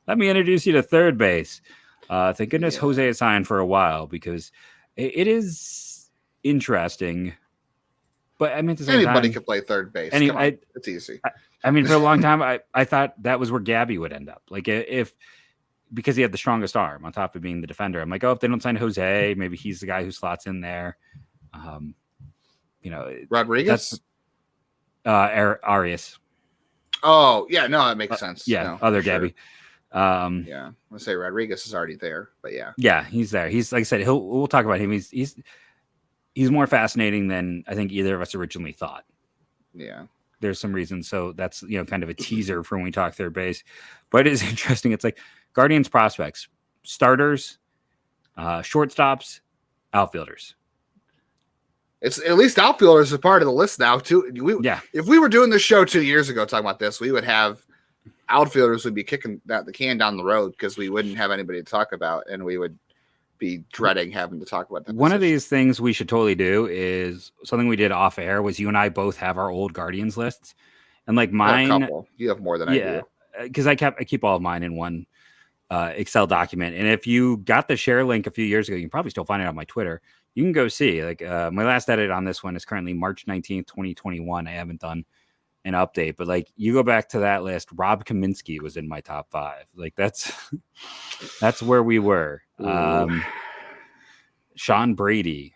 let me introduce you to third base. Thank goodness Jose is signed for a while because it is interesting. But I mean, anybody can play third base. It's easy. For a long time, I thought that was where Gabby would end up. Like because he had the strongest arm on top of being the defender. I'm like, if they don't sign Jose, maybe he's the guy who slots in there. Rodriguez, Arias. Oh yeah, no, that makes sense. Other Gabby. I'm gonna say Rodriguez is already there, but yeah, he's there. He's like I said, we'll talk about him. He's more fascinating than I think either of us originally thought. Yeah. there's some reasons. So that's, kind of a teaser for when we talk third base. But it is interesting. It's like Guardians prospects, starters, shortstops, outfielders. It's at least outfielders are part of the list now too. If we were doing this show 2 years ago talking about this, we would have outfielders would be kicking the can down the road because we wouldn't have anybody to talk about, and we would be dreading having to talk about that. One of these things we should totally do is something we did off air was you and I both have our old Guardians lists, and like mine, you have more than I do because I keep all of mine in one Excel document. And if you got the share link a few years ago, you can probably still find it on my Twitter. You can go see like my last edit on this one is currently March 19th, 2021. I haven't done an update, but like you go back to that list, Rob Kaminsky was in my top 5. Like that's where we were. Sean Brady,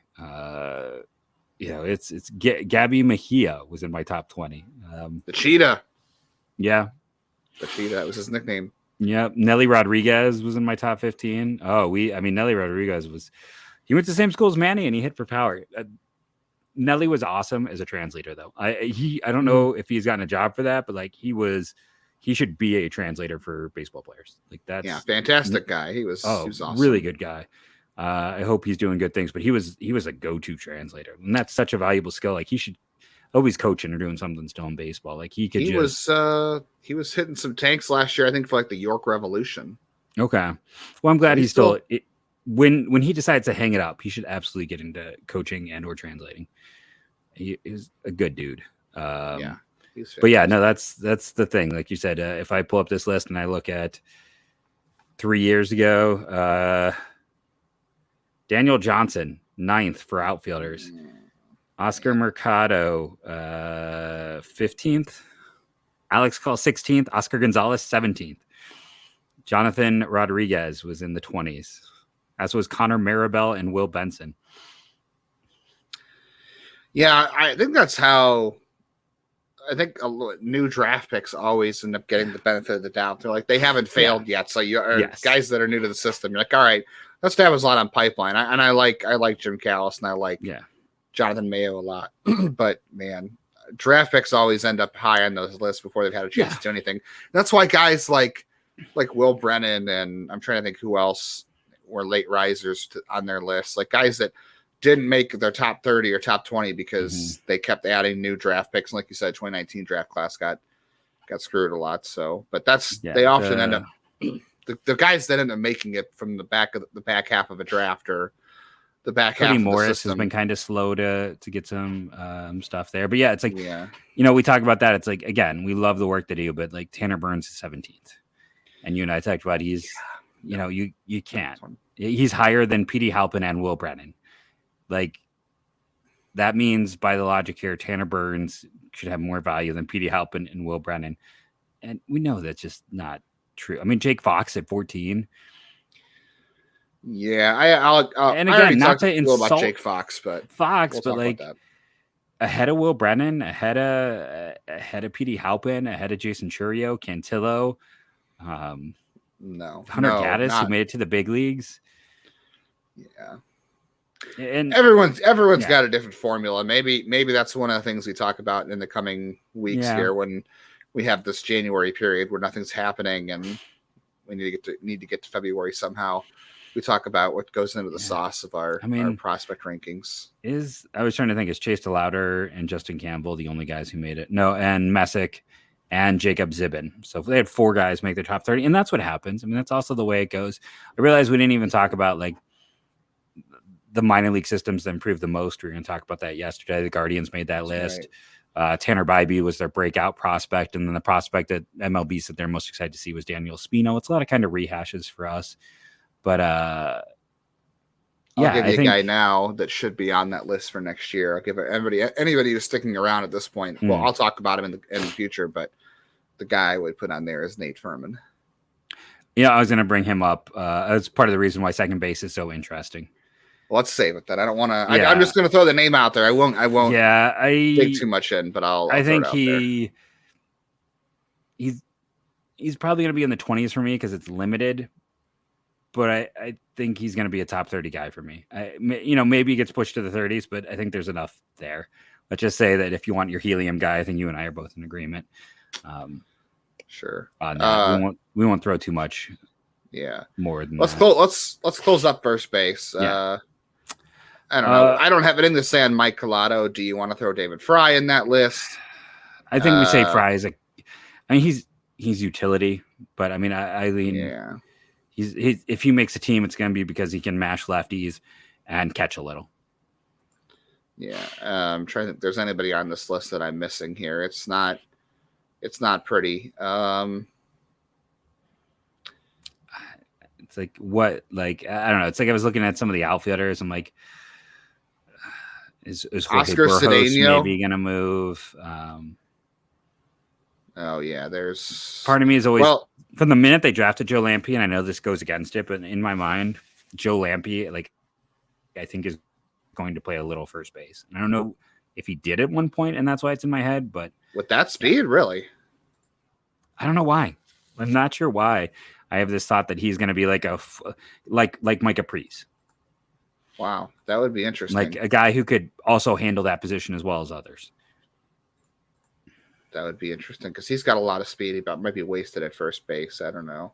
it's Gabby Mejia was in my top 20. The Cheetah. Yeah. The Cheetah, that was his nickname. Yeah. Nelly Rodriguez was in my top 15. Nelly Rodriguez he went to the same school as Manny and he hit for power. Nelly was awesome as a translator, though. I don't know if he's gotten a job for that, but like he should be a translator for baseball players. Like that's fantastic guy. He was awesome. Really good guy. I hope he's doing good things, but he was a go-to translator, and that's such a valuable skill. Like he should always coaching or doing something still in baseball. Like he was hitting some tanks last year, I think, for like the York Revolution. Okay, well, I'm glad he's still. When he decides to hang it up, he should absolutely get into coaching and or translating. He is a good dude. But that's the thing. Like you said, if I pull up this list and I look at 3 years ago, Daniel Johnson, 9th for outfielders. Oscar Mercado, 15th. Alex Call, 16th. Oscar Gonzalez, 17th. Jonathan Rodriguez was in the 20s. As was Connor Maribel and Will Benson. Yeah, I think that's how. I think new draft picks always end up getting the benefit of the doubt. They're like they haven't failed yet, so guys that are new to the system. You're like, all right, let's have a lot on pipeline. I like Jim Callis and I like Jonathan Mayo a lot, but man, draft picks always end up high on those lists before they've had a chance to do anything. That's why guys like Will Brennan and I'm trying to think who else were late risers on their list, like guys that didn't make their top 30 or top 20 because they kept adding new draft picks. And like you said, 2019 draft class got screwed a lot. So, but they often end up the guys that end up making it from the back half of a draft or the back half. Morris has been kind of slow to get some stuff there, but it's like, we talk about that. It's like, again, we love the work they do, but like Tanner Burns is 17th and you and I talked about you can't, he's higher than Petey Halpin and Will Brennan. Like that means by the logic here, Tanner Burns should have more value than Petey Halpin and Will Brennan. And we know that's just not true. I mean, Jake Fox at 14. Yeah. I'll and again, not to insult about Jake Fox, but like ahead of Will Brennan, ahead of Petey Halpin, ahead of Jason Churio, Cantillo, Hunter Gaddis, who made it to the big leagues. Yeah. And everyone's got a different formula. Maybe that's one of the things we talk about in the coming weeks here when we have this January period where nothing's happening and we need to get to February somehow. We talk about what goes into the sauce of our prospect rankings. I was trying to think, is Chase DeLauder and Justin Campbell the only guys who made it? No, and Messick and Jacob Zibin. So if they had 4 guys make their top 30, and that's what happens. I mean, that's also the way it goes. I realize we didn't even talk about like the minor league systems that improved the most. We were going to talk about that yesterday. The Guardians made that list. Right. Tanner Bybee was their breakout prospect. And then the prospect that MLB said they're most excited to see was Daniel Spino. It's a lot of kind of rehashes for us. But I'll give you a guy now that should be on that list for next year. I'll give anybody who's sticking around at this point. Well, I'll talk about him in the future, but the guy I would put on there is Nate Furman. Yeah, I was going to bring him up. That's part of the reason why second base is so interesting. Well, let's save it then. I don't want to. I'm just going to throw the name out there. I won't. Dig too much in, but I think he's probably going to be in the 20s for me because it's limited. But I think he's going to be a top 30 guy for me. Maybe he gets pushed to the 30s, but I think there's enough there. let's just say that if you want your helium guy, I think you and I are both in agreement. Sure. On that. We won't throw too much. Yeah. More than let's close up first base. Yeah. I don't know. I don't have anything to say on Mike Collado. Do you want to throw David Fry in that list? I think we say Fry is he's utility, but I mean, I lean. Yeah. He's if he makes a team, it's going to be because he can mash lefties and catch a little. Yeah. I'm trying to think if there's anybody on this list that I'm missing here. It's not pretty. It's like what, like, I don't know. It's like I was looking at some of the outfielders. I'm like, is Jorge Oscar Burgos Cedeno maybe going to move? Oh yeah, there's part of me is always from the minute they drafted Joe Lampe, and I know this goes against it, but in my mind, Joe Lampe, like, I think is going to play a little first base. And I don't know if he did at one point, and that's why it's in my head. But with that speed, really, I don't know why. I'm not sure why. I have this thought that he's going to be like like Micah Pries. Wow, that would be interesting. Like a guy who could also handle that position as well as others. That would be interesting because he's got a lot of speed. He might be wasted at first base. I don't know.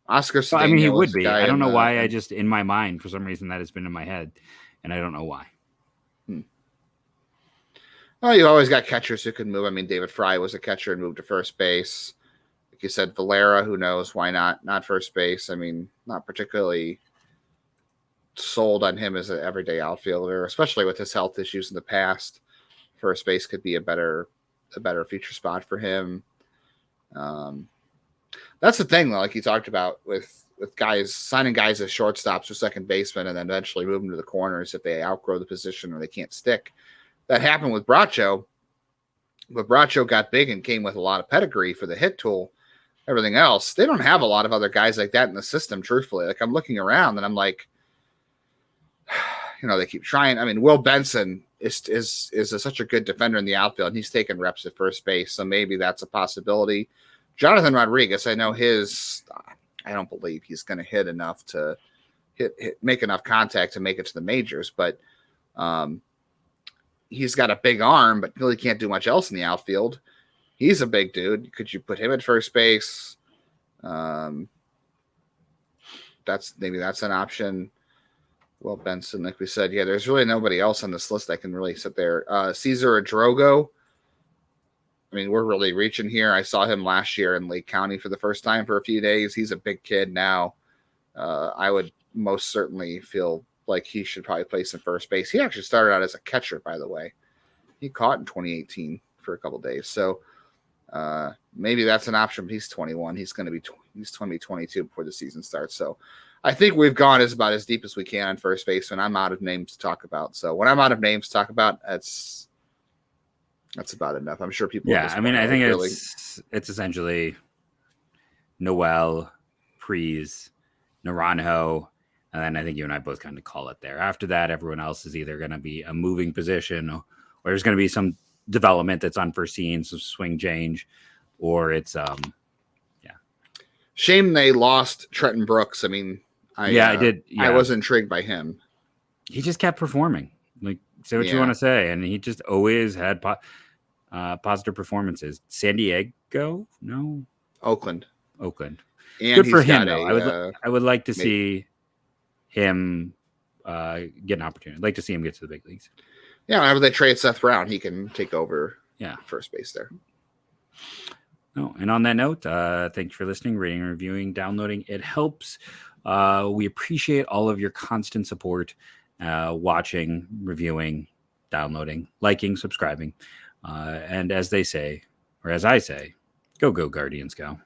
Oscar Cedeno, I mean, he would be. I don't know why. I just, in my mind, for some reason, that has been in my head, and I don't know why. Well, you always got catchers who can move. I mean, David Fry was a catcher and moved to first base. Like you said, Valera, who knows? Why not? Not first base. I mean, not particularly sold on him as an everyday outfielder, especially with his health issues in the past. First base could be a better future spot for him. That's the thing, though, like you talked about with guys signing guys as shortstops or second baseman and then eventually move them to the corners if they outgrow the position or they can't stick. That happened with Bracho. But Bracho got big and came with a lot of pedigree for the hit tool. Everything else, they don't have a lot of other guys like that in the system, truthfully. Like, I'm looking around and I'm like, they keep trying. I mean, Will Benson is such a good defender in the outfield, and he's taking reps at first base, so maybe that's a possibility. Jonathan Rodriguez, I don't believe he's going to hit enough to make enough contact to make it to the majors, but he's got a big arm, but really can't do much else in the outfield. He's a big dude. Could you put him at first base? That's an option. Well, Benson, like we said, yeah, there's really nobody else on this list that can really sit there. Cesar Adrogo. I mean, we're really reaching here. I saw him last year in Lake County for the first time for a few days. He's a big kid now. I would most certainly feel like he should probably play some first base. He actually started out as a catcher, by the way. He caught in 2018 for a couple days. So maybe that's an option. But he's 21. He's going to be 22 before the season starts. So I think we've gone about as deep as we can on first base, and I'm out of names to talk about. So when I'm out of names to talk about, that's about enough. I'm sure people. Yeah, I mean, I think it's essentially Noel, Pries, Naranjo, and then I think you and I both kind of call it there. After that, everyone else is either going to be a moving position, or there's going to be some development that's unforeseen, some swing change, or it's Shame they lost Trenton Brooks. I mean, I did. Yeah. I was intrigued by him. He just kept performing. Like, say what you want to say, and he just always had positive performances. San Diego, no, Oakland. And good for him, though. I would like to see him get an opportunity. I'd like to see him get to the big leagues. Yeah, whenever they trade Seth Brown, he can take over. Yeah, first base there. No, and on that note, thank you for listening, rating, reviewing, downloading. It helps. We appreciate all of your constant support, watching, reviewing, downloading, liking, subscribing. And as they say, or as I say, go Guardians, go.